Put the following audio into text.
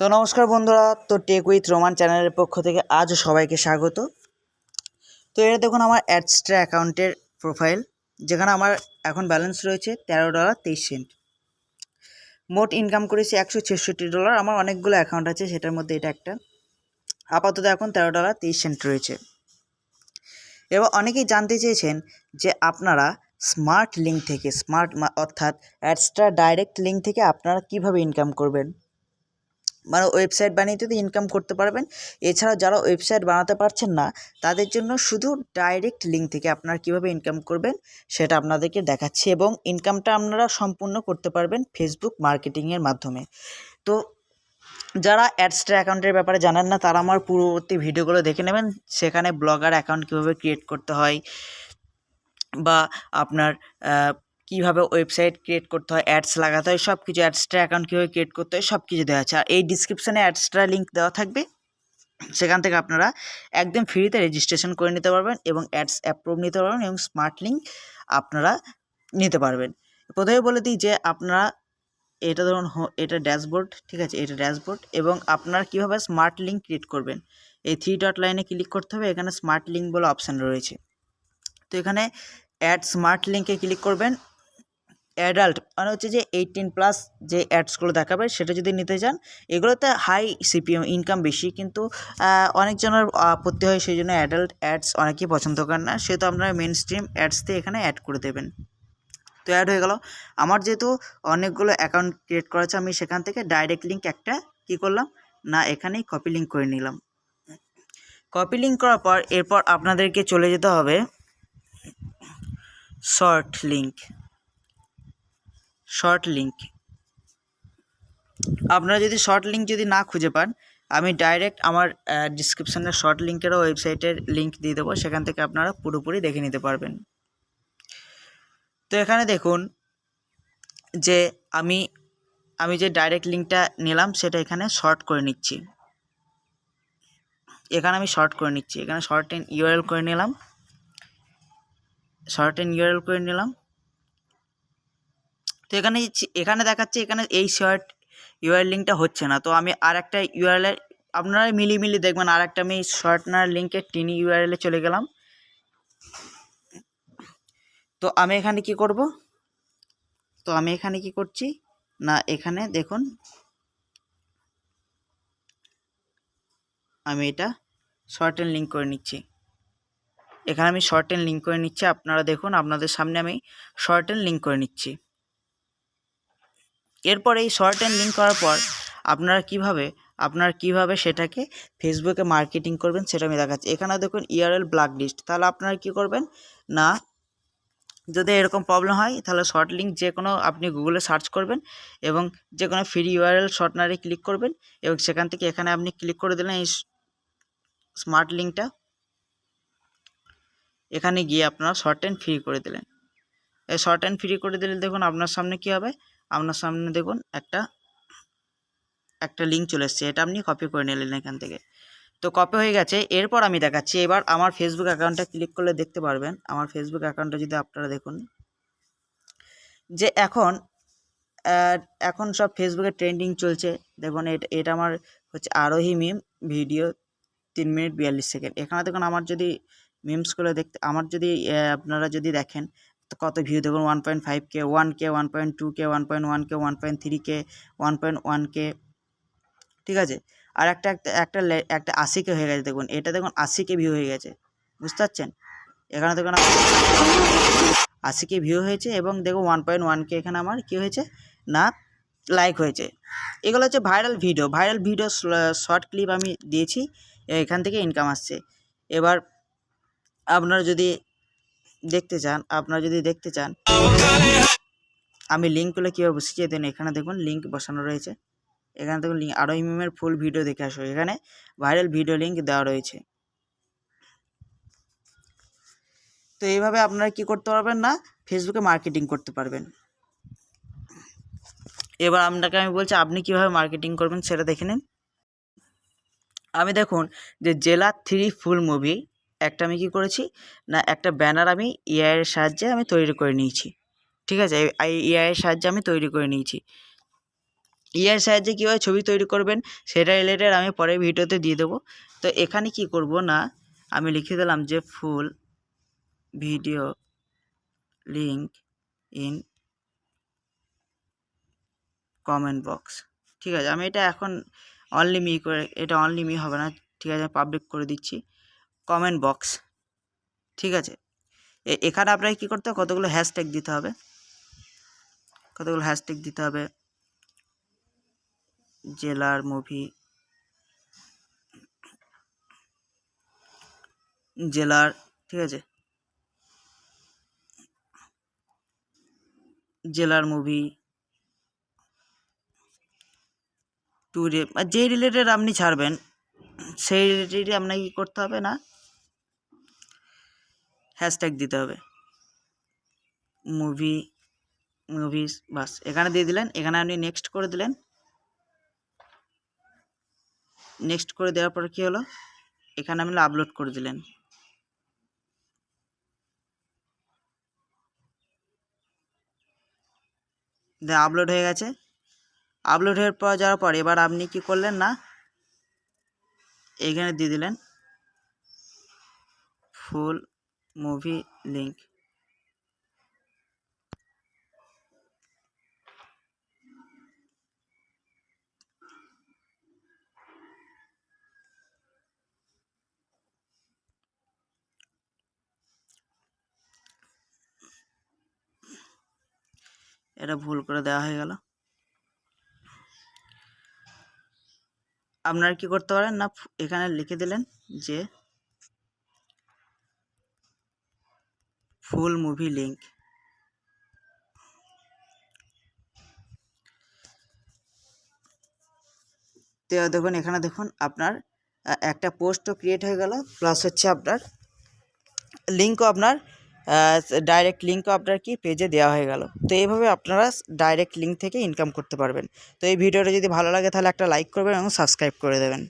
তো নমস্কার বন্ধুরা, তো টেক উইথ রোমান চ্যানেলের পক্ষ থেকে আজও সবাইকে স্বাগত। তো এটা দেখুন আমার অ্যাডস্ট্রা অ্যাকাউন্টের প্রোফাইল, যেখানে আমার এখন ব্যালেন্স রয়েছে $13.23। মোট ইনকাম করেছি $166। আমার অনেকগুলো অ্যাকাউন্ট আছে, সেটার মধ্যে এটা একটা। আপাতত এখন $13.23 রয়েছে। এবার অনেকেই জানতে চেয়েছেন যে আপনারা স্মার্ট লিঙ্ক থেকে অর্থাৎ অ্যাডস্ট্রা ডাইরেক্ট লিঙ্ক থেকে আপনারা কিভাবে ইনকাম করবেন, মানে ওয়েবসাইট বানিয়ে তো ইনকাম করতে পারবেন। এছাড়াও যারা ওয়েবসাইট বানাতে পারছেন না, তাদের জন্য শুধু ডাইরেক্ট লিঙ্ক থেকে আপনারা কীভাবে ইনকাম করবেন সেটা আপনাদেরকে দেখাচ্ছি, এবং ইনকামটা আপনারা সম্পূর্ণ করতে পারবেন ফেসবুক মার্কেটিংয়ের মাধ্যমে। তো যারা অ্যাডস্ট্রা অ্যাকাউন্টের ব্যাপারে জানেন না, তারা আমার পূর্ববর্তী ভিডিওগুলো দেখে নেবেন। সেখানে ব্লগার অ্যাকাউন্ট কীভাবে ক্রিয়েট করতে হয়, বা আপনার কীভাবে ওয়েবসাইট ক্রিয়েট করতে হয়, অ্যাডস লাগাতে হয়, সব কিছু, অ্যাডস্ট্রা অ্যাকাউন্ট কীভাবে ক্রিয়েট করতে হয় সব কিছু দেওয়া আছে। আর এই ডিসক্রিপশানে অ্যাডস্ট্রা লিঙ্ক দেওয়া থাকবে, সেখান থেকে আপনারা একদম ফ্রিতে রেজিস্ট্রেশন করে নিতে পারবেন এবং অ্যাডস অ্যাপ্রুভ নিতে পারবেন এবং স্মার্ট লিঙ্ক আপনারা নিতে পারবেন। প্রথমে বলে দিই যে আপনারা এটা ধরুন এটা ড্যাশবোর্ড, ঠিক আছে, এটা ড্যাশবোর্ড, এবং আপনারা কীভাবে স্মার্ট লিঙ্ক ক্রিয়েট করবেন, এই 3 ডট লাইনে ক্লিক করতে হবে। এখানে স্মার্ট লিঙ্ক বলে অপশান রয়েছে। তো এখানে অ্যাড স্মার্ট লিঙ্কে ক্লিক করবেন। অ্যাডাল্ট মানে হচ্ছে যে 18+ যে অ্যাডসগুলো দেখাবে সেটা যদি নিতে চান, এগুলোতে হাই সিপিএম ইনকাম বেশি, কিন্তু অনেকজনের আপত্তি হয়, সেই জন্য অ্যাডাল্ট অ্যাডস অনেকেই পছন্দ করেন না, সেহেতু আপনারা মেন স্ট্রিম অ্যাডস দিয়ে এখানে অ্যাড করে দেবেন। তো অ্যাড হয়ে গেল। আমার যেহেতু অনেকগুলো অ্যাকাউন্ট ক্রিয়েট করা আছে, আমি সেখান থেকে ডাইরেক্ট লিঙ্ক একটা কী করলাম না, এখানেই কপি লিঙ্ক করে নিলাম। কপি লিঙ্ক করার পর এরপর আপনাদেরকে চলে যেতে হবে শর্ট লিঙ্ক। আপনারা যদি শর্ট লিঙ্ক যদি না খুঁজে পান, আমি ডাইরেক্ট আমার ডিসক্রিপশানে শর্ট লিঙ্কেরও ওয়েবসাইটের লিঙ্ক দিয়ে দেবো, সেখান থেকে আপনারা পুরোপুরি দেখে নিতে পারবেন। তো এখানে দেখুন যে আমি যে ডাইরেক্ট লিঙ্কটা নিলাম সেটা এখানে শর্ট করে নিচ্ছি। এখানে শর্ট এন্ড ইউআরএল করে নিলাম। তো এখানে দেখাচ্ছে এখানে এই শর্ট ইউআরএল লিঙ্কটা হচ্ছে না। তো আমি আর একটা ইউআরএল, আপনারা মিলিয়ে দেখবেন, আর একটা আমি শর্টনার লিঙ্কের টিনি ইউআরএলে চলে গেলাম। তো আমি এখানে কি করছি না, এখানে দেখুন আমি এটা শর্ট এন্ড লিঙ্ক করে নিচ্ছি। আপনারা দেখুন, আপনাদের সামনে আমি শর্ট এন্ড লিঙ্ক করে নিচ্ছি। এরপর এই শর্ট এন্ড লিঙ্ক করার পর আপনারা কিভাবে সেটাকে ফেসবুকে মার্কেটিং করবেন সেটা আমি দেখাচ্ছি। এখানে দেখুন ইউআরএল ব্ল্যাক লিস্ট। তাহলে আপনারা কি করবেন না, যদি এরকম প্রবলেম হয় তাহলে শর্ট লিঙ্ক যে কোনো আপনি গুগলে সার্চ করবেন এবং যে কোনো ফ্রি ইউআরএল শর্টনারে ক্লিক করবেন, এবং সেখান থেকে এখানে আপনি ক্লিক করে দিলেন এই স্মার্ট লিঙ্কটা। এখানে গিয়ে আপনারা শর্ট এন্ড ফ্রি করে দিলেন। এই শর্ট এন্ড ফ্রি করে দিলে দেখুন আপনার সামনে কি হবে, আপনার সামনে দেখুন একটা লিঙ্ক চলে এসছে। এটা আপনি কপি করে নিলেন এখান থেকে। তো কপি হয়ে গেছে। এরপর আমি দেখাচ্ছি, এবার আমার ফেসবুক অ্যাকাউন্টটা ক্লিক করলে দেখতে পারবেন। আমার ফেসবুক অ্যাকাউন্টটা যদি আপনারা দেখুন যে এখন সব ফেসবুকে ট্রেন্ডিং চলছে। দেখুন এটা আমার হচ্ছে আরোহী মিম ভিডিও 3 মিনিট 42 সেকেন্ড। এখানে দেখুন আমার যদি মিমসগুলো আপনারা যদি দেখেন তো কত ভিউ দেখুন, 1.5K, 1K, 1.2K, 1.1K, 1.3K, 1.1K, ঠিক আছে। আর একটা 80K হয়ে গেছে। দেখুন এটা দেখুন 80K ভিউ হয়ে গেছে, বুঝতে পারছেন। এখানে দেখুন 80K ভিউ হয়েছে, এবং দেখুন 1.1K এখানে আমার কী হয়েছে না, লাইক হয়েছে। এগুলো হচ্ছে ভাইরাল ভিডিও শর্ট ক্লিপ আমি দিয়েছি, এখান থেকে ইনকাম আসছে। এবার আপনারা যদি দেখতে চান আমি লিঙ্কগুলো কীভাবে বসিয়ে দেন, এখানে দেখুন লিঙ্ক বসানো রয়েছে। এখানে দেখুন আরোহী মিমের ফুল ভিডিও দেখে আসো, এখানে ভাইরাল ভিডিও লিঙ্ক দেওয়া রয়েছে। তো এইভাবে আপনারা কি করতে পারবেন না, ফেসবুকে মার্কেটিং করতে পারবেন। এবার আপনাকে আমি বলছি আপনি কিভাবে মার্কেটিং করবেন সেটা দেখে নিন। আমি দেখুন যে জেলা 3 ফুল মুভি একটা আমি কি করেছি না, একটা ব্যানার আমি এআই এর সাহায্যে আমি তৈরি করে নিয়েছি, ঠিক আছে। এই এআই এর সাহায্যে আমি তৈরি করে নিয়েছি। এআই সাহায্যে কীভাবে ছবি তৈরি করবেন সেটা রিলেটেড আমি পরের ভিডিওতে দিয়ে দেবো। তো এখানে কি করব না, আমি লিখে দিলাম যে full video link in comment box. ঠিক আছে, আমি এটা এখন অনলি মি করে, এটা অনলি মি হবে না, ঠিক আছে, আমি পাবলিক করে দিচ্ছি কমেন্ট বক্স। ঠিক আছে, এখানে আপনাকে কী করতে হবে, কতগুলো হ্যাশট্যাগ দিতে হবে, জেলার মুভি, জেলার, ঠিক আছে, জেলার মুভি ট্যুরে, যে রিলেটেড আপনি ছাড়বেন সেই রিলেটেডই আপনাকে কী করতে হবে না, হ্যাশট্যাগ দিতে হবে মুভিস, বাস এখানে দিয়ে দিলেন। এখানে আপনি নেক্সট করে দিলেন। নেক্সট করে দেওয়ার পরে কী হলো, এখানে আপনি আপলোড করে দিলেন। আপলোড হয়ে গেছে। আপলোড হয়ে যাওয়ার পর এবার আপনি কি করলেন না, এইখানে দিয়ে দিলেন ফুল মুভি লিঙ্ক। এটা ভুল করে দেওয়া হয়ে গেল। আপনারা কি করতে পারেন না, এখানে লিখে দিলেন যে ফুল মুভি লিঙ্ক। তো দেখুন এখানে দেখুন আপনার একটা পোস্টও ক্রিয়েট হয়ে গেল, প্লাস হচ্ছে আপনার লিঙ্কও আপনার ডাইরেক্ট লিঙ্কও আপনার কি পেজে দেওয়া হয়ে গেল। তো এইভাবে আপনারা ডাইরেক্ট লিঙ্ক থেকে ইনকাম করতে পারবেন। তো এই ভিডিওটা যদি ভালো লাগে তাহলে একটা লাইক করবেন এবং সাবস্ক্রাইব করে দেবেন।